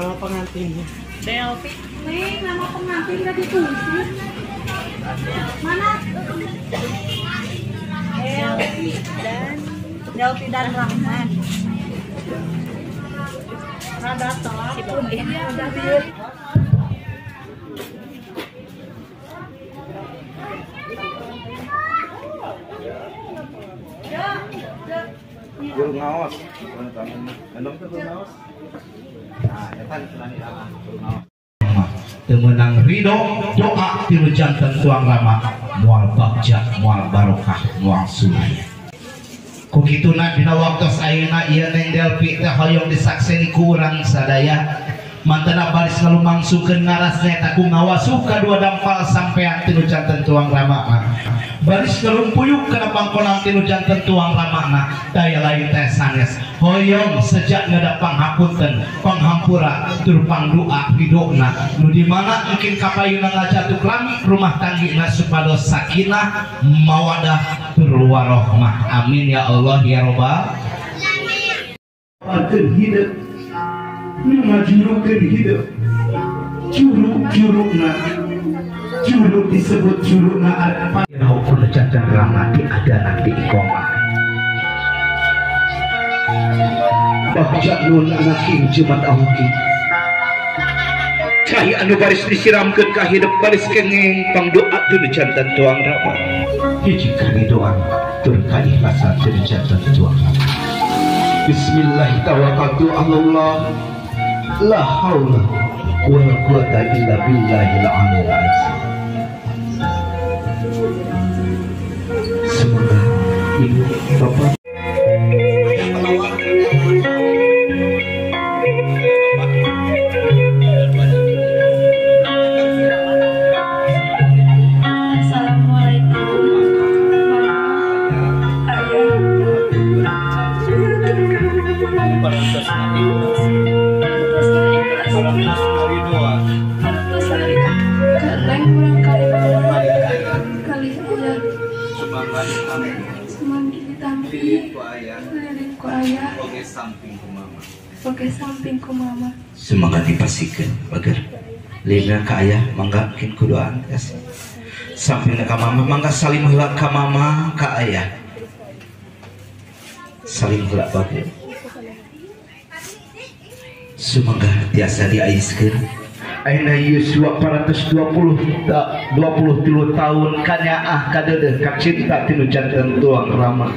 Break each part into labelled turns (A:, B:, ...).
A: nama pengantinnya?
B: Delphi.
C: Nih, nama pengantin gak ditulis. Mana? Delphi dan Rahman. Rada telat.
D: Guru ngaos, belum tuh guru ngaos. Nah, ya kan selani lama guru ngaos. Temenang ridho doa tilu jantan tuang lama mual bagja mual barokah mual suraya. Kok kituna dina waktos ayeuna ieu Neng Delphi teh hoyong disakseni ku urang sadaya. Mantena baris ngalumangsukeun ngaras neta ku ngawasuh kadua dampal sampean tilu jantan tuang lama. Baris ngelumpuyuk kana pangkonan tilu janten tuang ramana daya lain teh sanes hoyong sejak ngada panghapunten panghampura tur pangdoa ridona nu di mana mungkin kapayuna ngajatuh lami rumah tanggina supados sakinah mawadah tur warohmah amin ya Allah ya robbal alamin. Hidup ngajurukeun hidup curug-curugna curug disebut curugna ada hukum jantan ramati ada nanti ikomah bahja nun anak king jumat ahuki cahaya anu baris disiramkeun ka hidup baris kengeng pangdoa teu jantan tuang rama hiji kami doa tur ka ikhlasan teu jantan tuang rama bismillah tawakkaltu Allah la haula wala quwata illa billahil aliyil azim. Semoga ibu bapak
C: Oke samping ku mama.
D: semangat dipasikeun bager lina ka aya mangga mungkin kuduaan yes. Samping ka mama mangga salim heula ka mama ka aya salim heula bager semoga tiasa diaiskeun ayeuna Yusua 420 tahun kanyaah kadeudeung ka cinta tinu janten tuang rama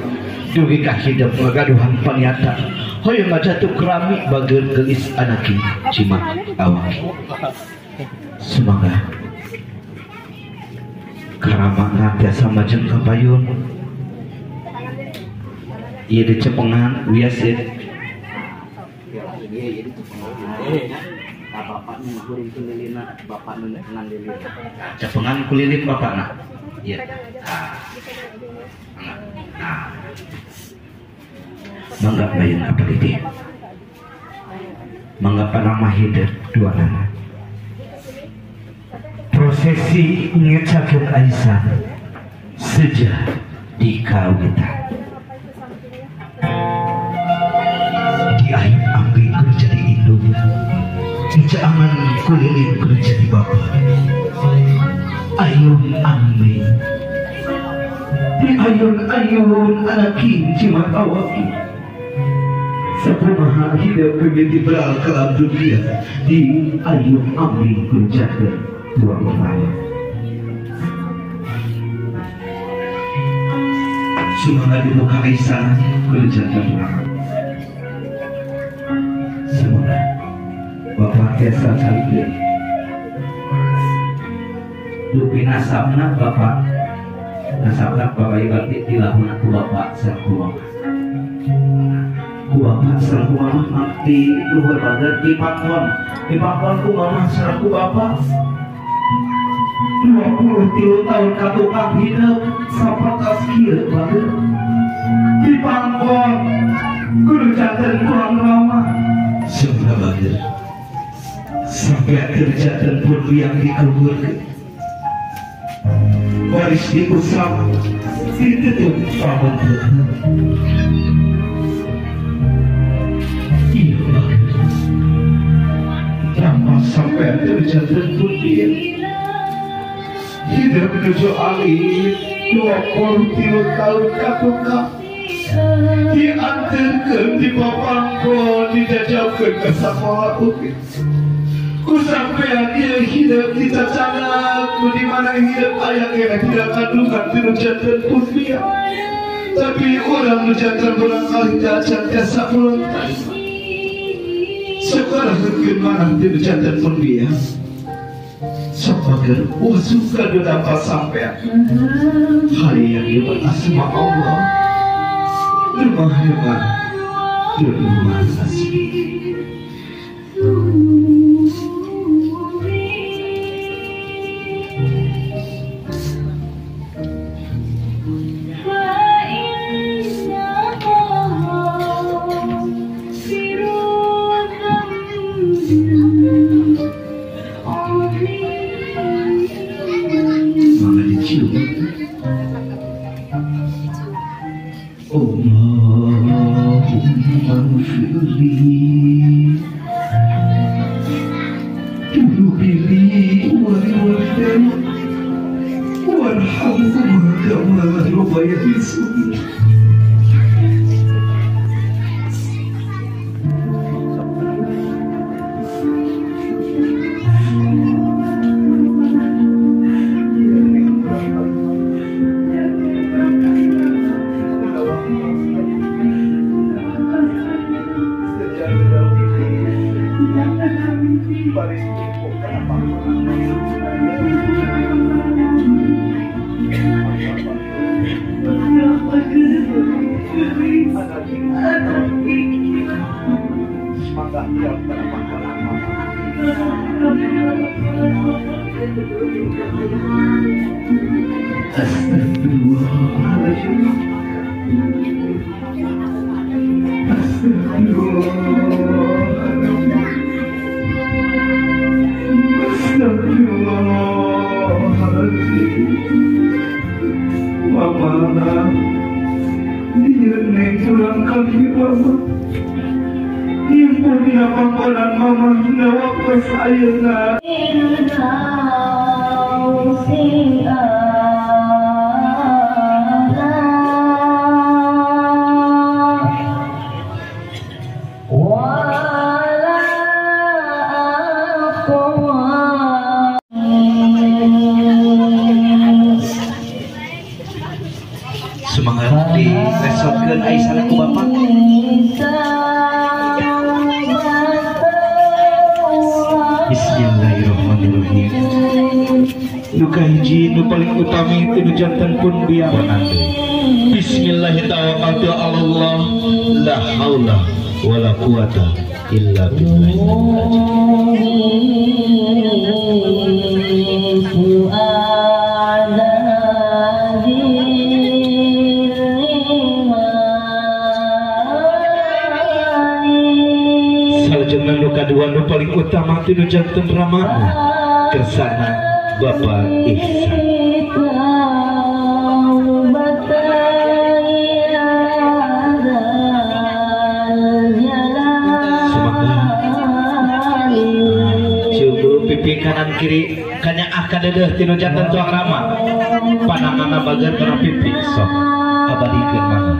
D: dugi ka hidup ngagaduhan panyata hoyong ngajatuh keramik bager gelis anaki cimak awak semoga karama biasa majeng kapayun ieu dicepengan wias ieu bapak nu kuring kulilina bapak nu ngan lilin cepengan kulilin bapakna ieu nah mangga bayan apa ini mangga panama hidup dua nama prosesi ngecakeun Aisyah sejak dikawitan di ayam ambil kerja di indung jangan kulilin kerja di bapak ayun ambil di ayun anak king cimat awaki sepumaha hidup begitu beral ke alam dunia di ayun ambil kerja dua orang semangat dibuka Aisyah kerja terang semoga bapak biasa kali dupi nasabna bapak ibadah dilahuna ku bapak sareng ku bapak sareng ku mama mati luhur bager dipakon ku mama sareng ku bapak 23 tahun katukang hidup sapatas kieu bager dipangkon kudu janten tuang rama semoga bager sampai kerja dan pun yang dikuburkan baris diusap ditutup paman iya bagus sampai terjatuh putir hidup menuju angin 23 tahun kakak diantarkan di papangko dijajabkan ke sama bukit ku sampai dia hidup di cacanak di mana hidup ayah kena tidak kandungan terjatuh putir tapi orang menjatuh berangkali jajan jasa pulang sekarang mungkin mana terjatuh pun dia sebagai suka dapat sampai hari yang hebat asma Allah rumah hebat rumah asli semangat di resotkeun Aisyah ku bapak Bismillahirrahmanirrahim duka hiji nu paling utami itu jantan pun biar Bismillahirrahmanirrahim Allah la haula wala quwata illa salajengna nu kadua nu paling utama tinu janten ramana kersana Bapak Ihsan pipi kanan kiri kanya akan dedeh tinu jantan tuang rama panangana bagar kana pipi sok abadikeun mana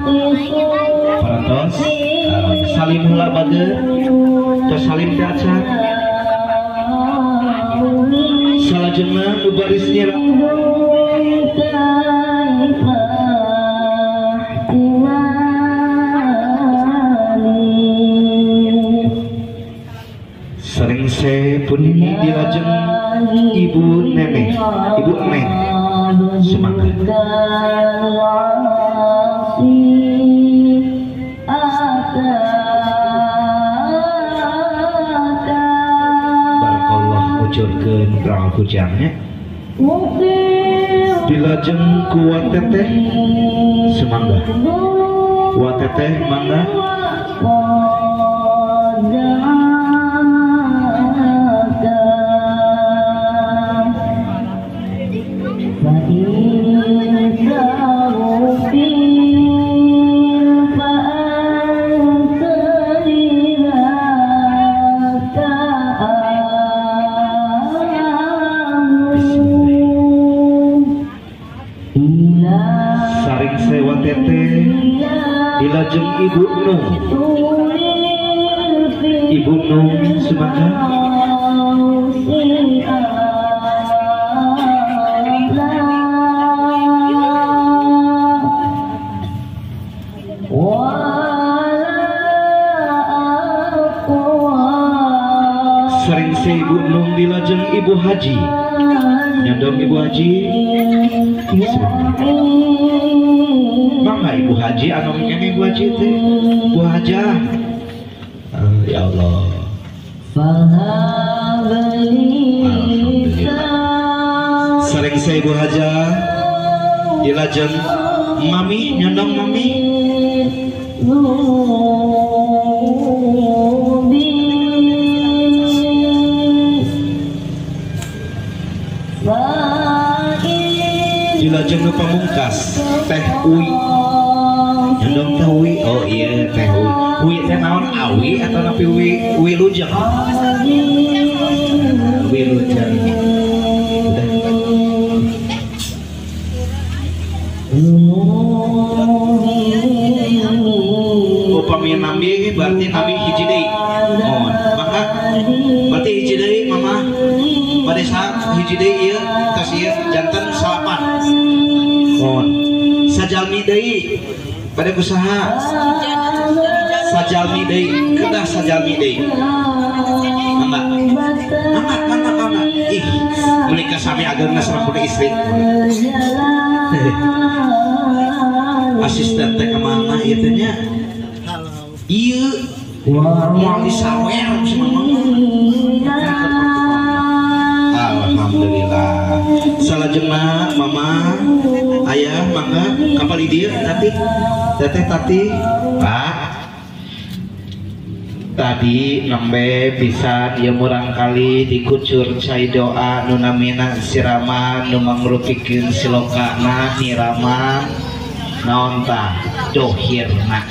D: parantos salim heula bagar tos salim teh acan salajengna nu barisnya sering saya pun dilajeng ibu nenek ibu neng semangat barakallah ucurkeun berang kujangnya dilajeng ku wateteh semangga wateteh mangga Nung. Ibu Nung Sumangga. Sering si Ibu Nung dilajeng Ibu Haji. Nyandong Ibu Haji. Mangga Ibu Haji anu ngene Ibu Haji teh. Ibu Hajah. Ya Allah. Alhamdulillah. Sering saya Ibu Hajah dilajeng Mami, nyandong Mami. Dilajeng nu pamungkas Teh Uwi. Nyandong Teh Uwi. Oh iya Teh Uwi. Uwi teh naon awi atau napi Uwi lujeng? Uwi lujeng. Upami nami berarti nami hiji deui. Mohon. Maka berarti hiji deui Mama. Pada saat hiji deui ieu tos ieu janten salapan. Mohon. Sajalmi deui pada usaha. Sajalmi deui, kedah sajalmi deui. Mangga. Mangga. Ih, menikah sami ageuna sareng kudu istri. Asisten teh kemana ieu teh nya? Ieu moal disawer sama Alhamdulillah. Salajengna Mama, Ayah, mangga kapal di dieu tati. Teteh tati. Pak. Tadi nembe bisa dia murang kali dikucur cai doa nu namina siraman nu mangrupikeun silokana nirama naon tah dohirna.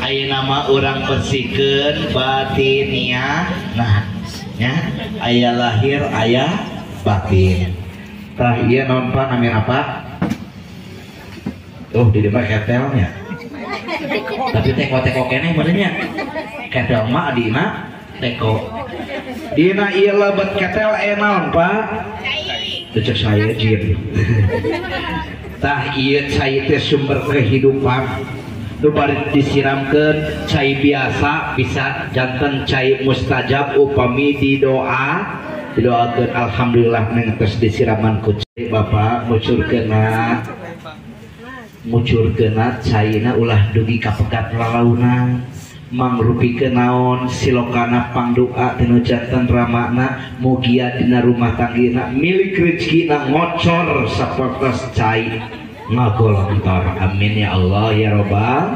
D: Ayeuna mah urang bersihkeun batiniah. Nah, nya aya lahir aya batin. Tah ieu naon Pak namina Pak? Oh, di dieu mah ketelnya. Tapi teko-teko keneh benernya. Ketel mah adina teko. Dina ieu lebet ketel aya naon Pak? Cek saya jin. Tah ieu cai teh sumber kehidupan. Nu bari disiramkeun cai biasa bisa janten cai mustajab upami didoa didoakeun alhamdulillah neng tos disiraman ku cai Bapak mucurkeuna caina ulah dugi ka pegat lalauna mangrupikeun naon silokana pangdoa tinu janten ramana mugia dina rumah tanggina milik rezekina ngocor sapertos cai ngagolontor. Amin ya Allah ya Robbal.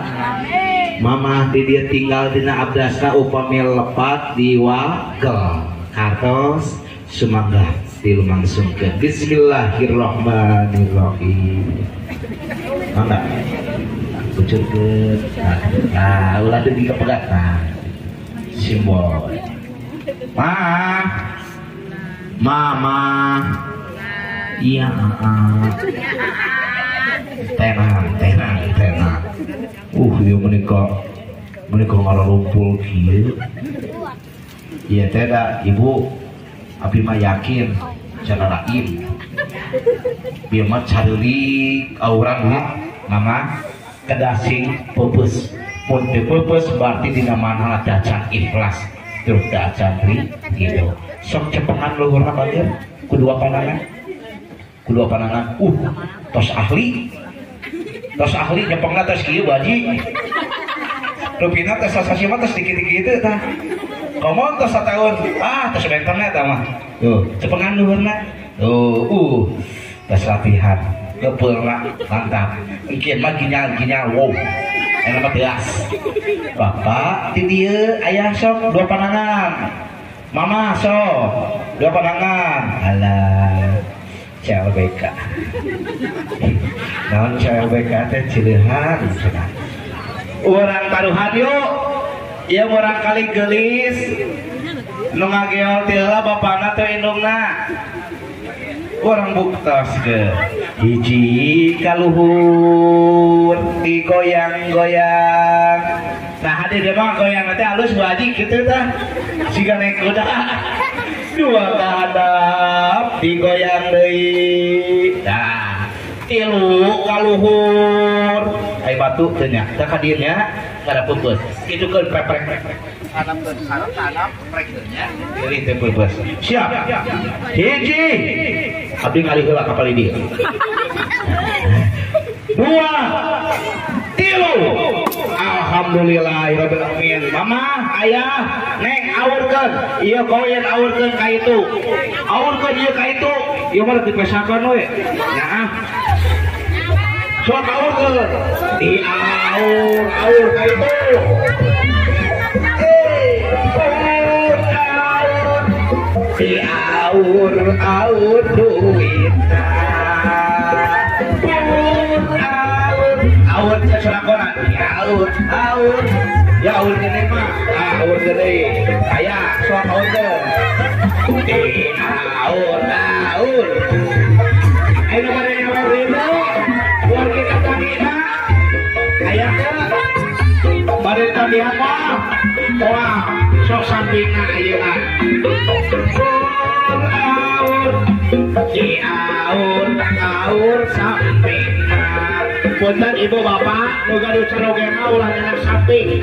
D: Mama di dia tinggal dina abdasna upami lepat diwagel kartos sumangga dilumangsungkeun. Bismillahirrahmanirrahim. Mangga kucurkeun. Nah, ulah deui kepegatan simbol. Mama. Iya, tenang. Ieu menika ngarumpul kieu. Iya teh da Ibu abi mah yakin cara raim. Bieu mah careuli aurang duit Mama kedasing peupeus. Mun teu peupeus berarti dina manehna dacan ikhlas terus dacan ridho. Sok cepengan luhurna bageun kedua pandangan. Tos ahli nyepengna tos kieu baji. Rupina tos sasasi mah tos dikit-dikit teh tah. Komon tos sataun. Tos bentengna tah mah. Tuh, cepengan luhurna. Tos latihan. Gepeulna mantap. Engkeun mah ginyal wow. Ena mah teas. Bapak di dieu aya sok dua pandangan. Mama sok dua pandangan. Alah. CLBK naon CLBK teh cileuhan urang taruhan yuk ieu urang kali geulis nu ngageol ti heula bapana teu indungna orang buktas ke hiji kaluhur digoyang-goyang. Nah hadir dia mah goyang nanti halus wajib gitu tah jika naik kuda. Dua kahadap digoyang deui. Nah tilu kaluhur ai batu teu nya da kadirnya kada pupus kitu keun peprek tanam prek teu nya pilih teu pupus siap hiji abdi ngalih heula ka palidi dua tilu alhamdulillahirabbil alamin mama ayah neng aurkeun ieu koyen aurkeun ka itu aurkeun ieu ka itu ieu mah dipesakeun we nah sok aurkeun di aur ka itu di aur duitna aur serakonan aur ya aur gede mah aur gede aya sok aurkeun di aur ayo pada nyawa rino buat kita tagina aya teh pada tadi apa wah sok sampingna ayeuna di aur sampingna punten ibu bapak nu gaduh carogena ulah anak samping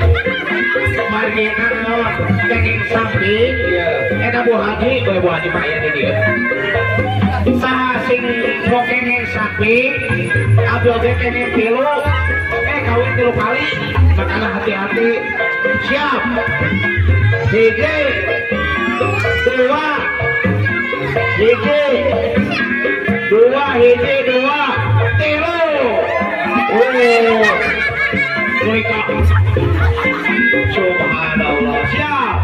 D: margina naon kenging samping eta Bu Haji Bu Haji Pak aya di dieu saha sing kenging samping abdi oge kenging tilu kawin 3 kali makanya hati-hati siap hiji dua tilu mereka subhanallah siap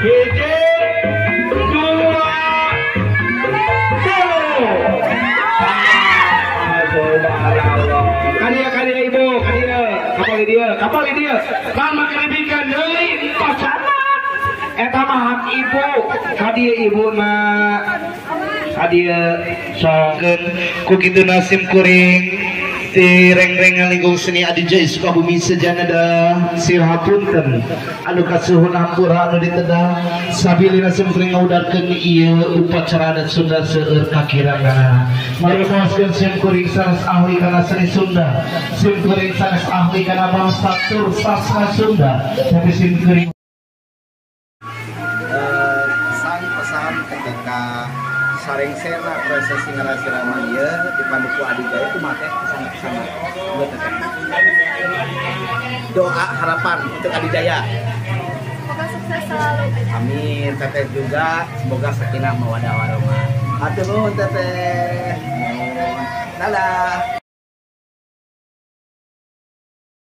D: hiji dua tilu subhanallah kadia ibu kadia kapal dia kan makrebikan deui pasana eta mah hak ibu kadia ibu na kadia sokeun ku kitu nasim kuring ti reng-rengan lingkung seni Adijaya Sukabumi sejanada sirahapunten anu kasuhun hampura anu ditedah sabilina sim kuring ngaudarkeun ieu upacara adat Sunda seueur kakirangana mari kaoskeun sim kuring sanes ahli kana seni Sunda sim kuring sanes ahli kana bangsa tur sastra Sunda tapi sim kuring
A: pesan ketika saring sena prosesi ngarasirama ieu dipandu ku Adijaya itu make pesan-pesan buat teteh doa harapan untuk Adijaya
C: Semoga sukses selalu.
A: amin teteh juga semoga sakinah mawaddah warahmah hatur nuhun teteh dadah